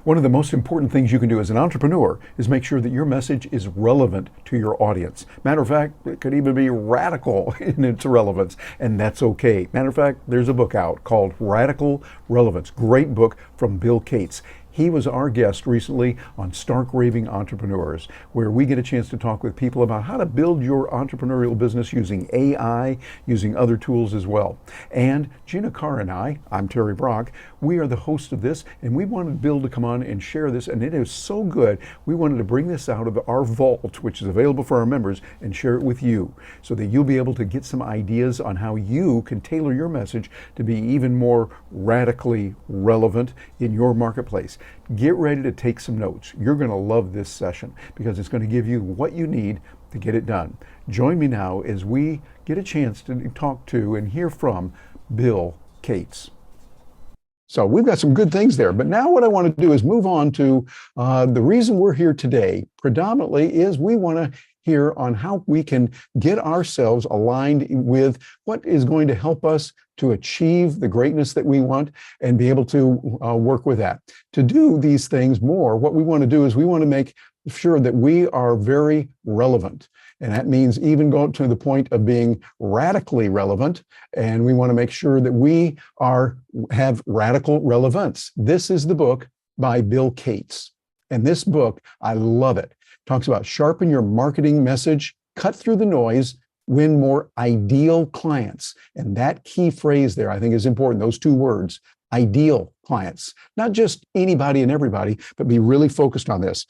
One of the most important things you can do as an entrepreneur is make sure that your message is relevant to your audience. Matter of fact, it could even be radical in its relevance, and that's okay. Matter of fact, there's a book out called Radical Relevance. Great book from Bill Cates. He was our guest recently on Stark Raving Entrepreneurs, where we get a chance to talk with people about how to build your entrepreneurial business using AI, using other tools as well. And Gina, Carr, and I'm Terry Brock, we are the host of this, and we wanted Bill to come on and share this, and it is so good, we wanted to bring this out of our vault, which is available for our members, and share it with you, so that you'll be able to get some ideas on how you can tailor your message to be even more radically relevant in your marketplace. Get ready to take some notes. You're going to love this session because it's going to give you what you need to get it done. Join me now as we get a chance to talk to and hear from Bill Cates. So we've got some good things there, but now what I want to do is move on to the reason we're here today predominantly is we want to hear on how we can get ourselves aligned with what is going to help us to achieve the greatness that we want and be able to work with that. To do these things more, what we want to do is we want to make sure that we are very relevant. And that means even going to the point of being radically relevant. And we want to make sure that we have radical relevance. This is the book by Bill Cates. And this book, I love it. Talks about sharpen your marketing message, cut through the noise, win more ideal clients. And that key phrase there, I think, is important. Those two words, ideal clients, not just anybody and everybody, but be really focused on this.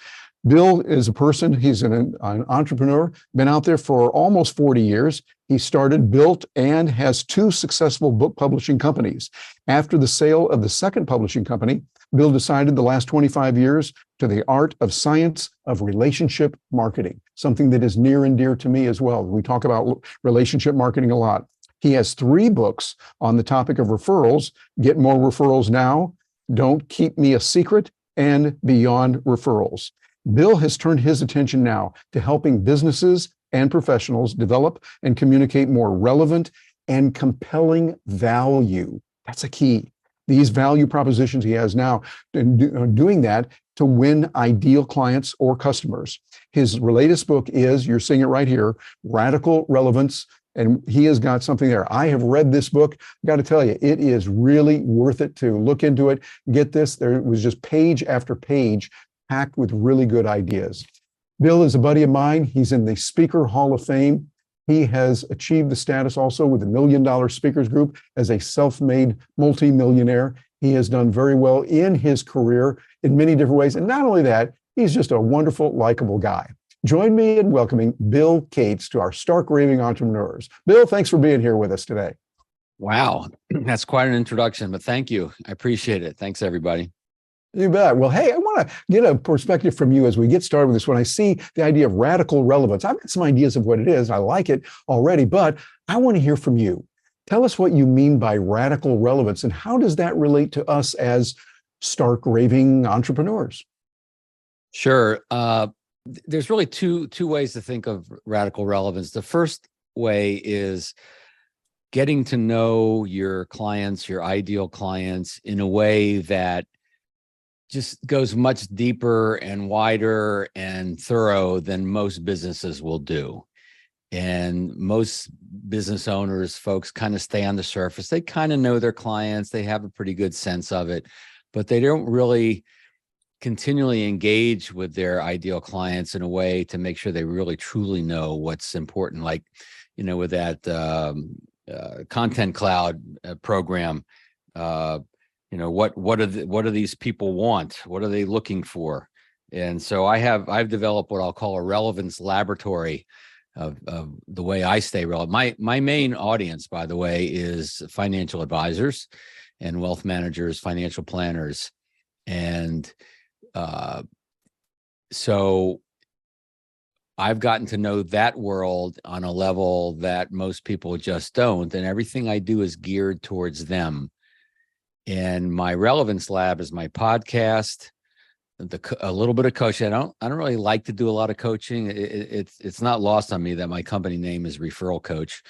Bill is a person, he's an entrepreneur, been out there for almost 40 years. He started, built, and has 2 successful book publishing companies. After the sale of the second publishing company, Bill decided the last 25 years to the art of science of relationship marketing, something that is near and dear to me as well. We talk about relationship marketing a lot. He has 3 books on the topic of referrals, Get More Referrals Now, Don't Keep Me a Secret, and Beyond Referrals. Bill has turned his attention now to helping businesses and professionals develop and communicate more relevant and compelling value. That's a key. These value propositions he has now, and doing that to win ideal clients or customers. His latest book is, you're seeing it right here, Radical Relevance, and he has got something there. I have read this book. I've got to tell you, it is really worth it to look into it. Get this, there was just page after page packed with really good ideas. Bill is a buddy of mine. He's in the Speaker Hall of Fame. He has achieved the status also with the $1 Million Speakers Group as a self-made multimillionaire. He has done very well in his career in many different ways. And not only that, he's just a wonderful, likable guy. Join me in welcoming Bill Cates to our Stark Raving Entrepreneurs. Bill, thanks for being here with us today. Wow, that's quite an introduction, but thank you. I appreciate it. Thanks, everybody. You bet. Well, hey, I want to get a perspective from you as we get started with this. When I see the idea of radical relevance, I've got some ideas of what it is. I like it already, but I want to hear from you. Tell us what you mean by radical relevance and how does that relate to us as Stark Raving Entrepreneurs? Sure. There's really two ways to think of radical relevance. The first way is getting to know your clients, your ideal clients, in a way that just goes much deeper and wider and thorough than most businesses will do. And most business owners, folks kind of stay on the surface. They kind of know their clients. They have a pretty good sense of it, but they don't really continually engage with their ideal clients in a way to make sure they really truly know what's important. Like, with that Content Cloud program, what do these people want? What are they looking for? And so I've developed what I'll call a relevance laboratory of the way I stay relevant. My main audience, by the way, is financial advisors and wealth managers, financial planners. And so I've gotten to know that world on a level that most people just don't. And everything I do is geared towards them. And my relevance lab is my podcast, a little bit of coaching. I don't really like to do a lot of coaching. It's not lost on me that my company name is Referral Coach,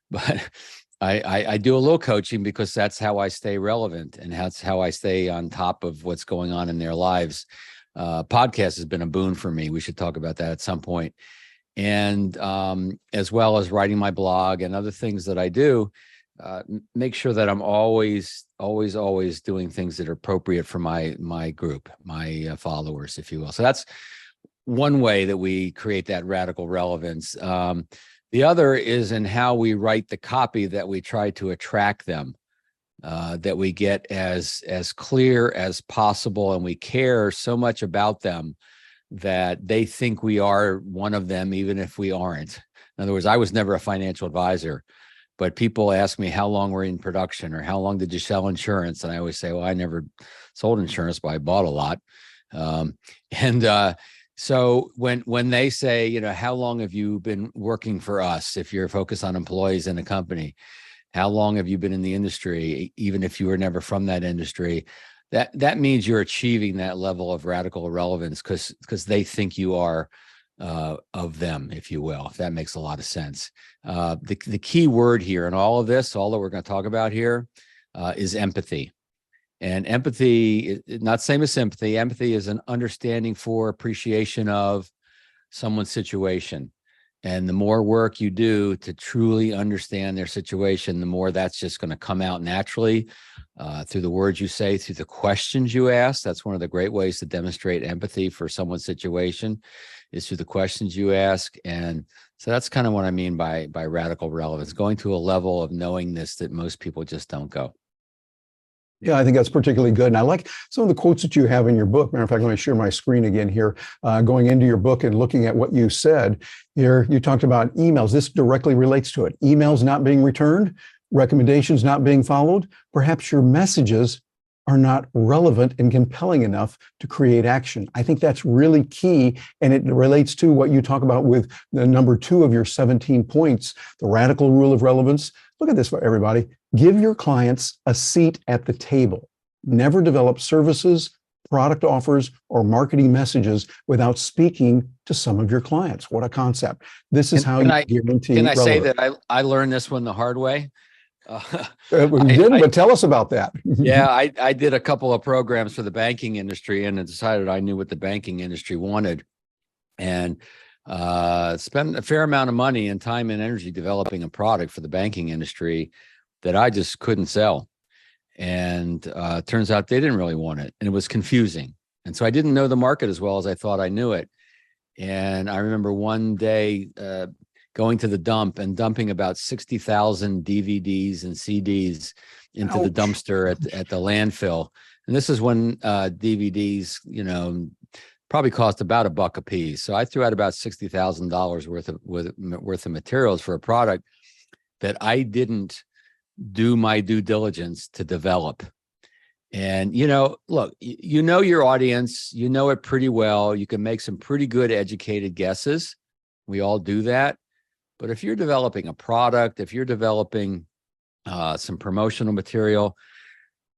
but I do a little coaching because that's how I stay relevant, and that's how I stay on top of what's going on in their lives. Podcast has been a boon for me. We should talk about that at some point. And as well as writing my blog and other things that I do, make sure that I'm always doing things that are appropriate for my group, my followers, if you will. So that's one way that we create that radical relevance. The other is in how we write the copy that we try to attract them, that we get as clear as possible, and we care so much about them that they think we are one of them, even if we aren't. In other words, I was never a financial advisor, but people ask me how long we're in production or how long did you sell insurance? And I always say, well, I never sold insurance, but I bought a lot. So when they say, you know, how long have you been working for us? If you're focused on employees in a company, how long have you been in the industry? Even if you were never from that industry, that means you're achieving that level of radical relevance because they think you are of them, if you will, if that makes a lot of sense. The key word here in all of this, all that we're going to talk about here, is empathy. And empathy, not same as sympathy. Empathy is an understanding for, appreciation of someone's situation. And the more work you do to truly understand their situation, the more that's just going to come out naturally through the words you say, through the questions you ask. That's one of the great ways to demonstrate empathy for someone's situation, is through the questions you ask. And so that's kind of what I mean by radical relevance, going to a level of knowingness that most people just don't go. Yeah, I think that's particularly good. And I like some of the quotes that you have in your book. Matter of fact, let me share my screen again here. Going into your book and looking at what you said here, you talked about emails. This directly relates to it. Emails not being returned, recommendations not being followed. Perhaps your messages are not relevant and compelling enough to create action. I think that's really key. And it relates to what you talk about with the number 2 of your 17 points, the radical rule of relevance. Look at this for everybody. Give your clients a seat at the table. Never develop services, product offers, or marketing messages without speaking to some of your clients. What a concept. This is how you guarantee Can I relevance. say that I learned this one the hard way? We didn't, but tell us about that. Yeah, I did a couple of programs for the banking industry and decided I knew what the banking industry wanted, and spent a fair amount of money and time and energy developing a product for the banking industry that I just couldn't sell. And turns out they didn't really want it, and it was confusing. And so I didn't know the market as well as I thought I knew it. And I remember one day going to the dump and dumping about 60,000 DVDs and CDs into the dumpster at the landfill. And this is when DVDs, you know, probably cost about $1 a piece. So I threw out about $60,000 worth of materials for a product that I didn't do my due diligence to develop. And, you know, look, you know your audience, you know it pretty well. You can make some pretty good educated guesses. We all do that. But if you're developing a product, if you're developing some promotional material,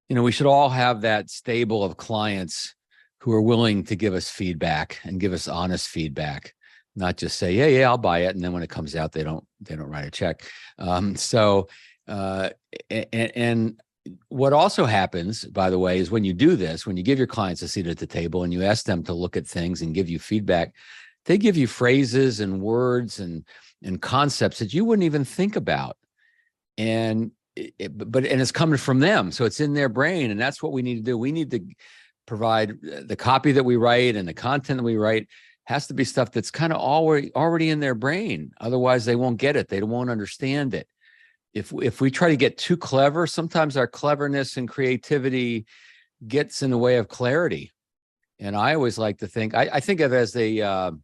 you know, we should all have that stable of clients who are willing to give us feedback and give us honest feedback, not just say, yeah, I'll buy it. And then when it comes out, they don't write a check. And what also happens, by the way, is when you do this, when you give your clients a seat at the table and you ask them to look at things and give you feedback, they give you phrases and words and concepts that you wouldn't even think about. And it's coming from them. So it's in their brain. And that's what we need to do. We need to provide the copy that we write, and the content that we write has to be stuff that's kind of already in their brain. Otherwise, they won't get it. They won't understand it. If we try to get too clever, sometimes our cleverness and creativity gets in the way of clarity. And I always like to think, I think of it as the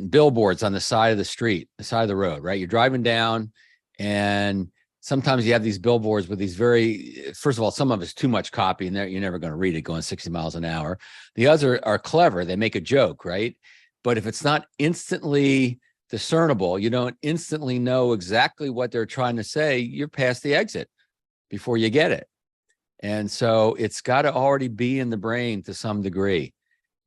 billboards on the side of the street, the side of the road, right? You're driving down, and sometimes you have these billboards with these first of all, some of it's too much copy, and you're never going to read it going 60 miles an hour. The others are clever. They make a joke, right? But if it's not instantly discernible, you don't instantly know exactly what they're trying to say, you're past the exit before you get it. And so it's got to already be in the brain to some degree.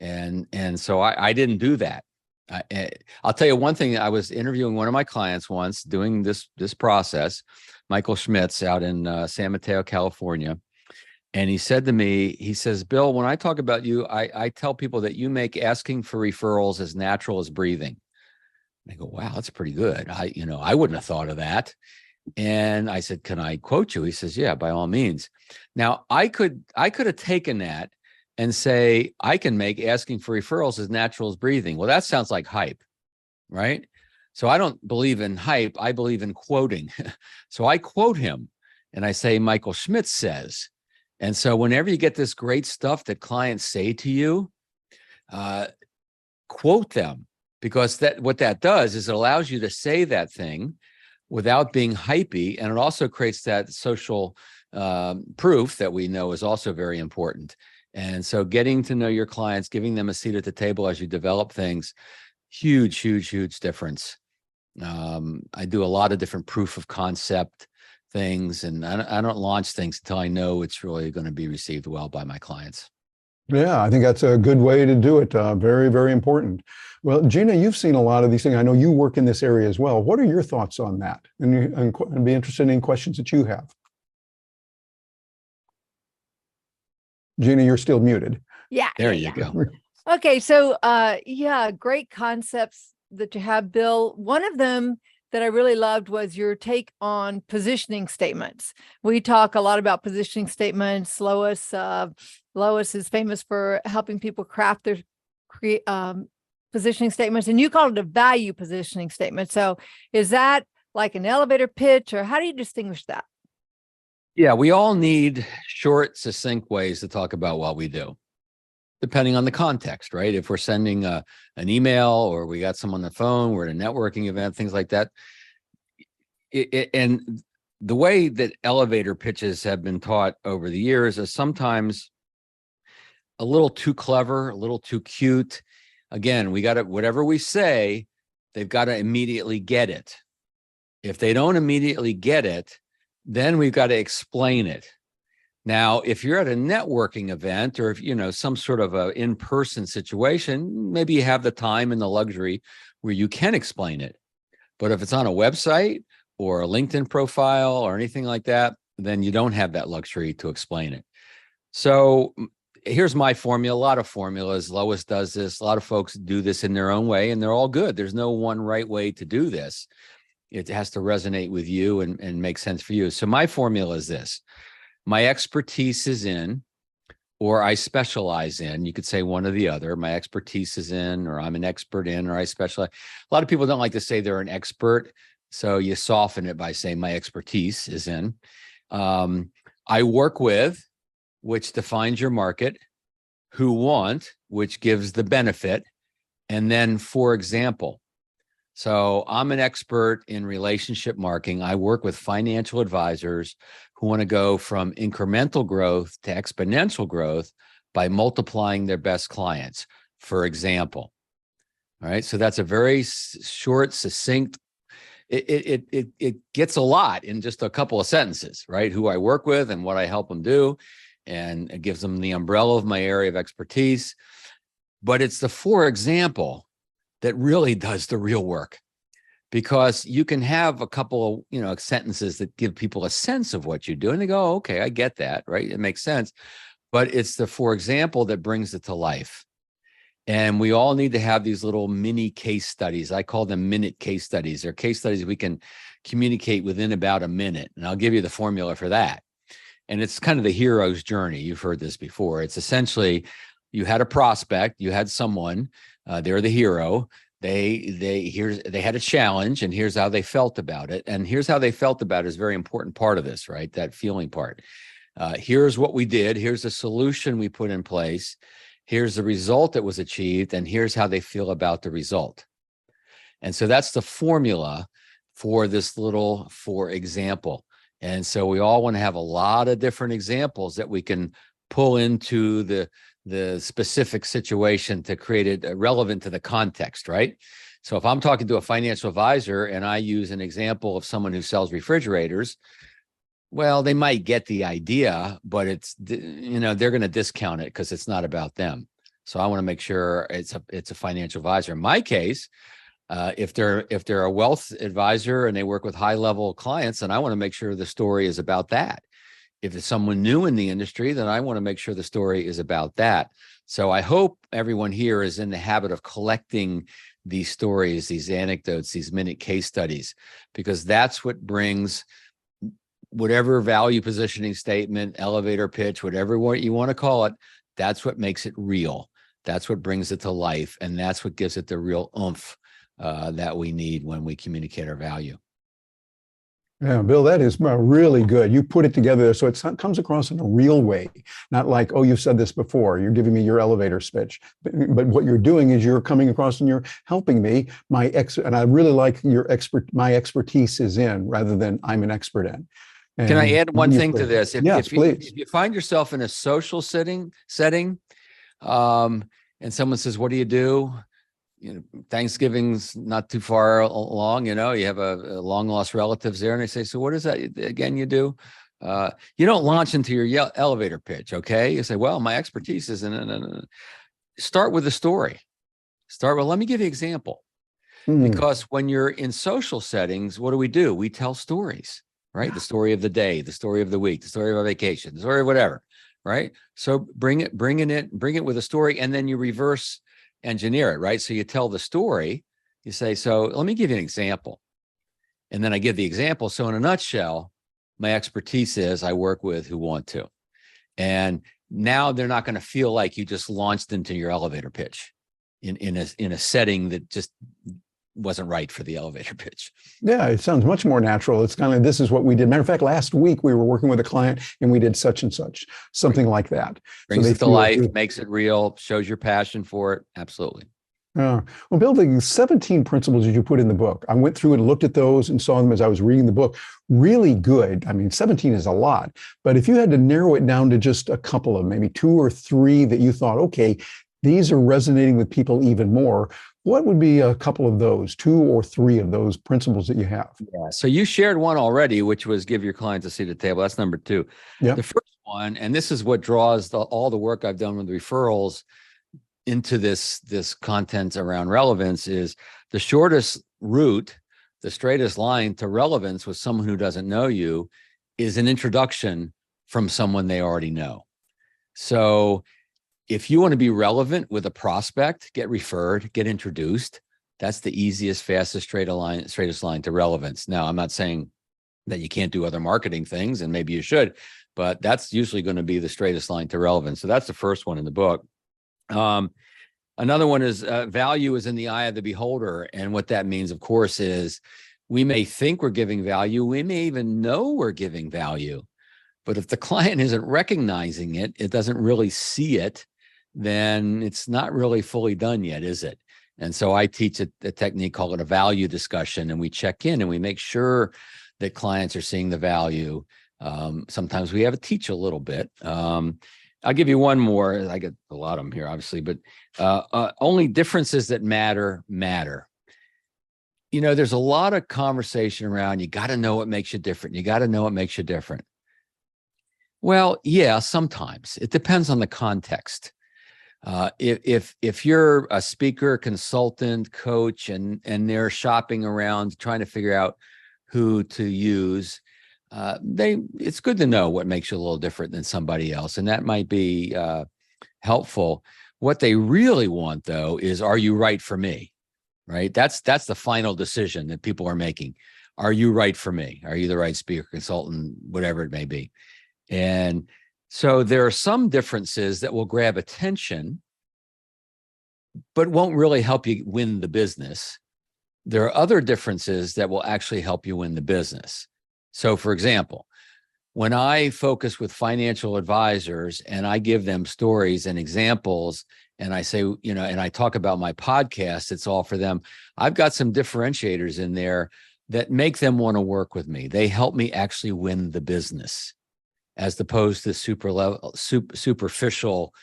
And so I didn't do that. I'll tell you one thing. I was interviewing one of my clients once doing this process, Michael Schmitz out in San Mateo, California. And he said to me, he says, Bill, when I talk about you, I tell people that you make asking for referrals as natural as breathing. And I go, wow, that's pretty good. I wouldn't have thought of that. And I said, can I quote you? He says, yeah, by all means. Now I could have taken that and say, I can make asking for referrals as natural as breathing. Well, that sounds like hype, right? So I don't believe in hype. I believe in quoting. So I quote him and I say, Michael Schmitz says. And so whenever you get this great stuff that clients say to you, quote them, because what that does is it allows you to say that thing without being hypey. And it also creates that social proof that we know is also very important. And so getting to know your clients, giving them a seat at the table as you develop things, huge, huge, huge difference. I do a lot of different proof of concept things, and I don't launch things until I know it's really going to be received well by my clients. Yeah, I think that's a good way to do it. Very, very important. Well, Gina, you've seen a lot of these things. I know you work in this area as well. What are your thoughts on that? And I'd be interested in questions that you have. Gina, you're still muted. Yeah. There you go. Okay. So, yeah, great concepts that you have, Bill. One of them that I really loved was your take on positioning statements. We talk a lot about positioning statements. Lois is famous for helping people craft their positioning statements, and you call it a value positioning statement. So is that like an elevator pitch, or how do you distinguish that? Yeah, we all need short, succinct ways to talk about what we do, depending on the context, right? If we're sending an email or we got someone on the phone, we're at a networking event, things like that. And the way that elevator pitches have been taught over the years is sometimes a little too clever, a little too cute. Again, we got to, whatever we say, they've got to immediately get it. If they don't immediately get it, then we've got to explain it. Now, if you're at a networking event or if some sort of a in-person situation, maybe you have the time and the luxury where you can explain it. But if it's on a website or a LinkedIn profile or anything like that, then you don't have that luxury to explain it. So here's my formula. A lot of formulas. Lois does this. A lot of folks do this in their own way, and they're all good. There's no one right way to do this. It has to resonate with you and make sense for you. So my formula is this. My expertise is in, or I specialize in. You could say one or the other. My expertise is in, or I'm an expert in, or I specialize. A lot of people don't like to say they're an expert, so you soften it by saying my expertise is in. I work with, which defines your market, who want, which gives the benefit, and then for example. So I'm an expert in relationship marketing. I work with financial advisors who want to go from incremental growth to exponential growth by multiplying their best clients, for example. All right. So that's a very short, succinct, it gets a lot in just a couple of sentences, right? Who I work with and what I help them do. And it gives them the umbrella of my area of expertise. But it's the for example that really does the real work, because you can have a couple of sentences that give people a sense of what you do and they go, oh, okay, I get that, right? It makes sense. But it's the for example that brings it to life. And we all need to have these little mini case studies. I call them minute case studies. They're case studies we can communicate within about a minute. And I'll give you the formula for that. And it's kind of the hero's journey. You've heard this before. It's essentially, you had a prospect, you had someone, they're the hero. They had a challenge, and here's how they felt about it. And here's how they felt about it is a very important part of this, right? That feeling part. Here's what we did. Here's the solution we put in place. Here's the result that was achieved, and here's how they feel about the result. And so that's the formula for this little for example. And so we all want to have a lot of different examples that we can pull into the specific situation to create it relevant to the context, right? So if I'm talking to a financial advisor and I use an example of someone who sells refrigerators, well, they might get the idea, but they're going to discount it because it's not about them. So I want to make sure it's a financial advisor. In my case, if they're a wealth advisor and they work with high level clients, then I want to make sure the story is about that. If it's someone new in the industry, then I want to make sure the story is about that. So I hope everyone here is in the habit of collecting these stories, these anecdotes, these minute case studies, because that's what brings whatever value positioning statement, elevator pitch, whatever you want to call it, that's what makes it real. That's what brings it to life. And that's what gives it the real oomph that we need when we communicate our value. Yeah, Bill, that is really good. You put it together so it comes across in a real way, not like, oh, you've said this before. You're giving me your elevator speech. But what you're doing is you're coming across and you're helping me. And I really like my expertise is in rather than I'm an expert in. And can I add one thing to this? Yes, please. If you find yourself in a social setting, and someone says, "What do you do?" Thanksgiving's not too far along. You have a long lost relatives there, and they say, "So what is that again? You do?" You don't launch into your elevator pitch, okay? You say, "Well, my expertise is in." Start with a story. Let me give you an example. Because when you're in social settings, what do? We tell stories. Right? The story of the day, the story of the week, the story of a vacation, the story of whatever, right? So bring it with a story, and then you reverse engineer it, right? So you tell the story, you say, so let me give you an example. And then I give the example. So in a nutshell, my expertise is I work with who want to. And now they're not going to feel like you just launched into your elevator pitch in a setting that just wasn't right for the elevator pitch. Yeah, it sounds much more natural. It's kind of, this is what we did. Matter of fact, last week we were working with a client and we did such and such, something like that. Brings it to life, makes it real, shows your passion for it. Absolutely. Well, Bill, the 17 principles that you put in the book, I went through and looked at those and saw them as I was reading the book. Really good. I mean, 17 is a lot, but if you had to narrow it down to just a couple of maybe 2 or 3 that you thought, okay, these are resonating with people even more, what would be a couple of those, 2 or 3 of those principles that you have? Yeah. So you shared one already, which was give your clients a seat at the table. That's number 2. Yeah. The first one, and this is what draws all the work I've done with referrals into this content around relevance, is the shortest route, the straightest line to relevance with someone who doesn't know you is an introduction from someone they already know. So if you want to be relevant with a prospect, get referred, get introduced. That's the easiest, fastest, straightest line to relevance. Now, I'm not saying that you can't do other marketing things, and maybe you should, but that's usually going to be the straightest line to relevance. So that's the first one in the book. Another one is value is in the eye of the beholder. And what that means, of course, is we may think we're giving value. We may even know we're giving value. But if the client isn't recognizing it, it doesn't really see it, then it's not really fully done yet, is it? And so I teach a technique called a value discussion, and we check in and we make sure that clients are seeing the value. Sometimes we have to teach a little bit. I'll give you one more. I get a lot of them here, obviously, but only differences that matter. There's a lot of conversation around, you got to know what makes you different. You got to know what makes you different. Well, yeah, sometimes. It depends on the context. If you're a speaker, consultant, coach, and they're shopping around trying to figure out who to use, it's good to know what makes you a little different than somebody else, and that might be helpful. What they really want, though, is, are you right for me? Right? That's the final decision that people are making. Are you right for me? Are you the right speaker, consultant, whatever it may be? And so there are some differences that will grab attention, but won't really help you win the business. There are other differences that will actually help you win the business. So, for example, when I focus with financial advisors and I give them stories and examples, and I say, and I talk about my podcast, it's all for them. I've got some differentiators in there that make them want to work with me. They help me actually win the business, as opposed to superficial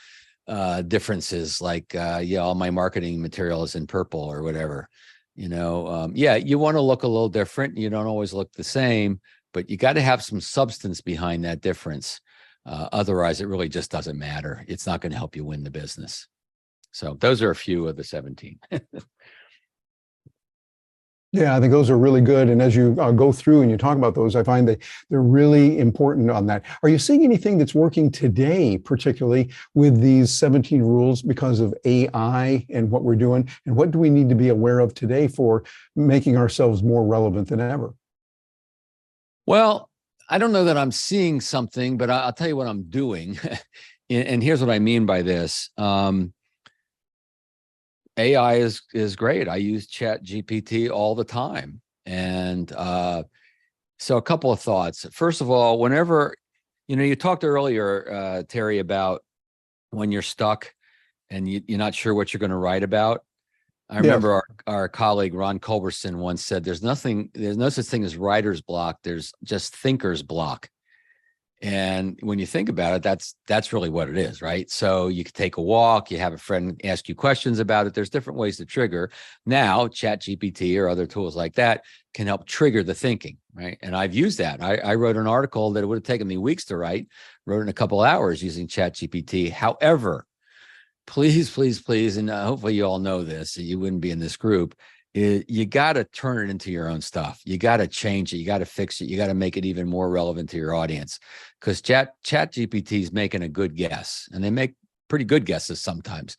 differences like, all my marketing material is in purple or whatever. You want to look a little different. You don't always look the same, but you got to have some substance behind that difference. Otherwise, it really just doesn't matter. It's not going to help you win the business. So those are a few of the 17. Yeah, I think those are really good. And as you go through and you talk about those, I find that they're really important on that. Are you seeing anything that's working today, particularly with these 17 rules because of AI and what we're doing? And what do we need to be aware of today for making ourselves more relevant than ever? Well, I don't know that I'm seeing something, but I'll tell you what I'm doing. And here's what I mean by this. AI is great. I use Chat GPT all the time. And so a couple of thoughts. First of all, whenever, you talked earlier, Terry, about when you're stuck and you're not sure what you're going to write about. I remember our colleague, Ron Culberson, once said, there's no such thing as writer's block. There's just thinker's block. And when you think about it, that's really what it is, right? So you could take a walk, you have a friend ask you questions about it. There's different ways to trigger. Now, Chat GPT or other tools like that can help trigger the thinking, right? And I've used that. I wrote an article that it would have taken me weeks to write, wrote it in a couple of hours using Chat GPT. However, please, and hopefully you all know this, so you wouldn't be in this group, you got to turn it into your own stuff. You got to change it. You got to fix it. You got to make it even more relevant to your audience, because Chat GPT is making a good guess, and they make pretty good guesses sometimes,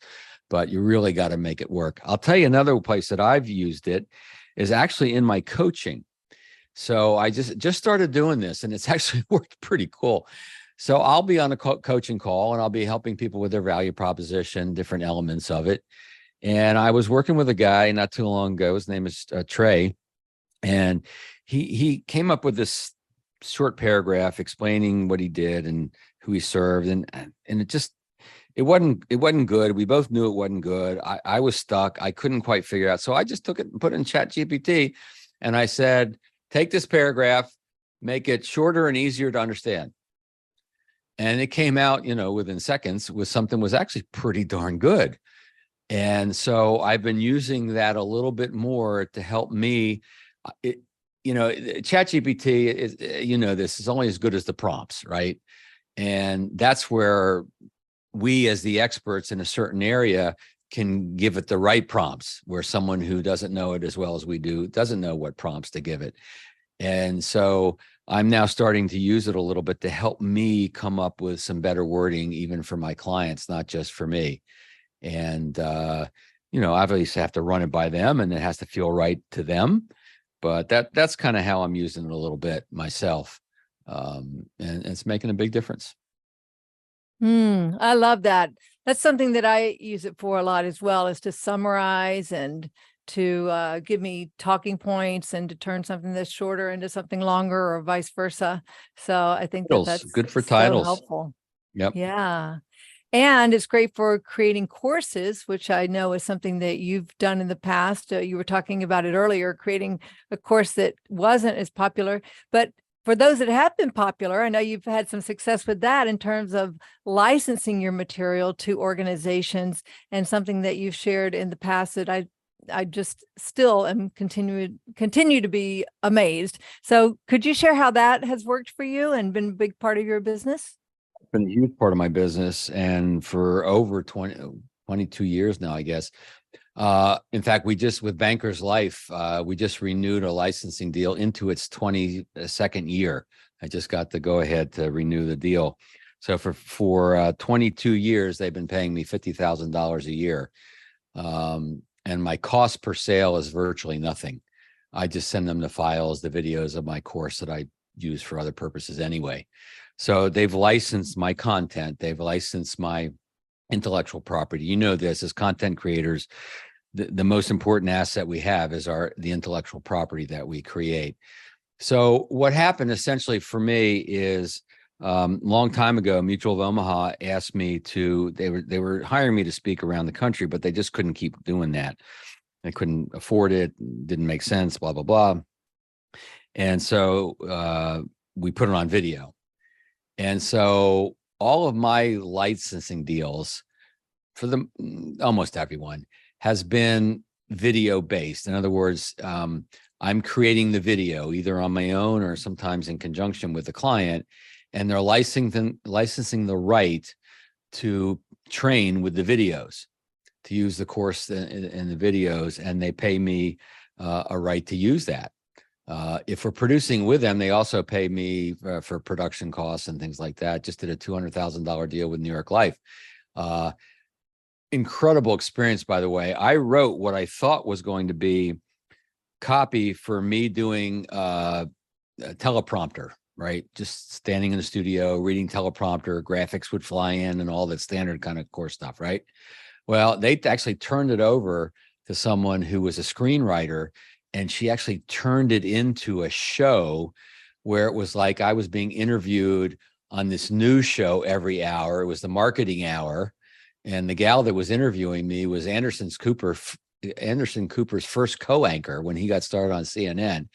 but you really got to make it work. I'll tell you another place that I've used it is actually in my coaching. So I just started doing this, and it's actually worked pretty cool. So I'll be on a coaching call, and I'll be helping people with their value proposition, different elements of it. And I was working with a guy not too long ago. His name is Trey. And he came up with this short paragraph explaining what he did and who he served. And it wasn't good. We both knew it wasn't good. I was stuck. I couldn't quite figure out. So I just took it and put it in Chat GPT. And I said, take this paragraph, make it shorter and easier to understand. And it came out, within seconds with something was actually pretty darn good. And so I've been using that a little bit more to help me. ChatGPT is, this is only as good as the prompts, right? And that's where we, as the experts in a certain area, can give it the right prompts, where someone who doesn't know it as well as we do doesn't know what prompts to give it. And so I'm now starting to use it a little bit to help me come up with some better wording, even for my clients, not just for me. And, obviously have to run it by them, and it has to feel right to them. But that's kind of how I'm using it a little bit myself. And it's making a big difference. I love that. That's something that I use it for a lot as well, is to summarize and to give me talking points and to turn something that's shorter into something longer, or vice versa. So I think that's good for so titles. helpful. Yep. Yeah. And it's great for creating courses, which I know is something that you've done in the past. You were talking about it earlier, creating a course that wasn't as popular. But for those that have been popular, I know you've had some success with that in terms of licensing your material to organizations, and something that you've shared in the past that I just still am continue to be amazed. So could you share how that has worked for you and been a big part of your business? Been a huge part of my business, and for over 22 years now, I guess. In fact, with Bankers Life, we just renewed a licensing deal into its 22nd year. I just got the go ahead to renew the deal. So for 22 years, they've been paying me $50,000 a year. And my cost per sale is virtually nothing. I just send them the files, the videos of my course that I use for other purposes anyway. So they've licensed my content. They've licensed my intellectual property. You know this, as content creators, the most important asset we have is the intellectual property that we create. So what happened essentially for me is, long time ago, Mutual of Omaha asked me they were hiring me to speak around the country, but they just couldn't keep doing that. They couldn't afford it, didn't make sense, blah, blah, blah. And so we put it on video. And so all of my licensing deals, for almost everyone, has been video based. In other words, I'm creating the video either on my own or sometimes in conjunction with the client, and they're licensing the right to train with the videos. to use the course in the videos, and they pay me a right to use that. If we're producing with them, they also pay me for production costs and things like that. Just did a $200,000 deal with New York Life. Incredible experience, by the way. I wrote what I thought was going to be copy for me doing a teleprompter, right? Just standing in the studio, reading teleprompter, graphics would fly in and all that standard kind of course stuff, right? Well, they actually turned it over to someone who was a screenwriter, and she actually turned it into a show where it was like I was being interviewed on this news show every hour. It was the marketing hour. And the gal that was interviewing me was Anderson Cooper's first co-anchor when he got started on CNN.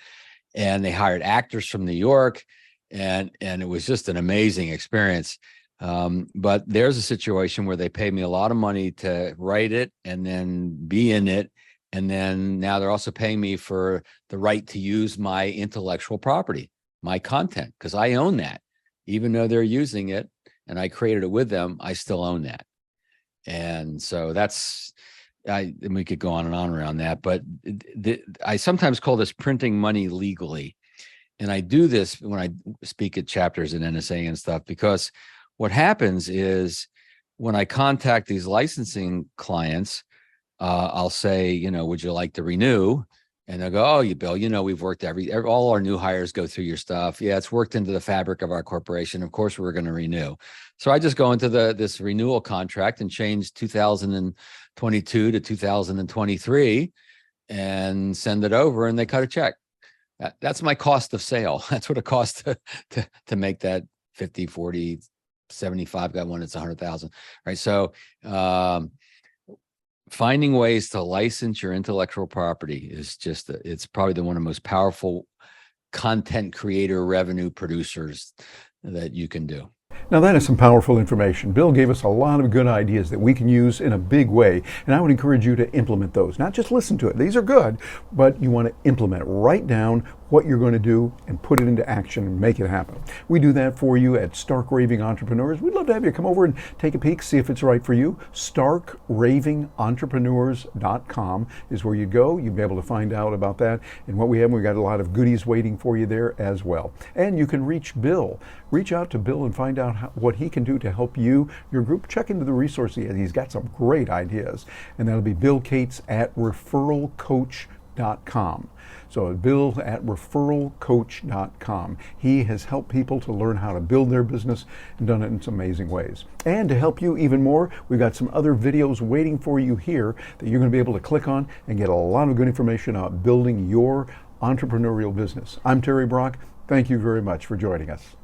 And they hired actors from New York, and it was just an amazing experience. But there's a situation where they pay me a lot of money to write it and then be in it. And then now they're also paying me for the right to use my intellectual property, my content, because I own that. Even though they're using it and I created it with them, I still own that. And so and we could go on and on around that, but I sometimes call this printing money legally. And I do this when I speak at chapters in NSA and stuff, because what happens is when I contact these licensing clients, I'll say, would you like to renew? And they'll go, oh, Bill, we've worked all our new hires go through your stuff. Yeah, it's worked into the fabric of our corporation. Of course, we're going to renew. So I just go into this renewal contract and change 2022 to 2023 and send it over, and they cut a check. That's my cost of sale. That's what it costs to make that 50, 40, 75. Got one that's 100,000, right? So finding ways to license your intellectual property is it's probably one of the most powerful content creator revenue producers that you can do. Now that is some powerful information. Bill gave us a lot of good ideas that we can use in a big way, and I would encourage you to implement those. Not just listen to it. These are good, but you want to implement it. Write down what you're going to do and put it into action and make it happen. We do that for you at Stark Raving Entrepreneurs. We'd love to have you come over and take a peek, see if it's right for you. StarkRavingEntrepreneurs.com is where you go. You'll be able to find out about that and what we have. We've got a lot of goodies waiting for you there as well. And you can reach Bill. Reach out to Bill and find out what he can do to help you, your group. Check into the resources. He's got some great ideas. And that'll be Bill Cates at referralcoach.com. So Bill at referralcoach.com. He has helped people to learn how to build their business and done it in some amazing ways. And to help you even more, we've got some other videos waiting for you here that you're going to be able to click on and get a lot of good information about building your entrepreneurial business. I'm Terry Brock. Thank you very much for joining us.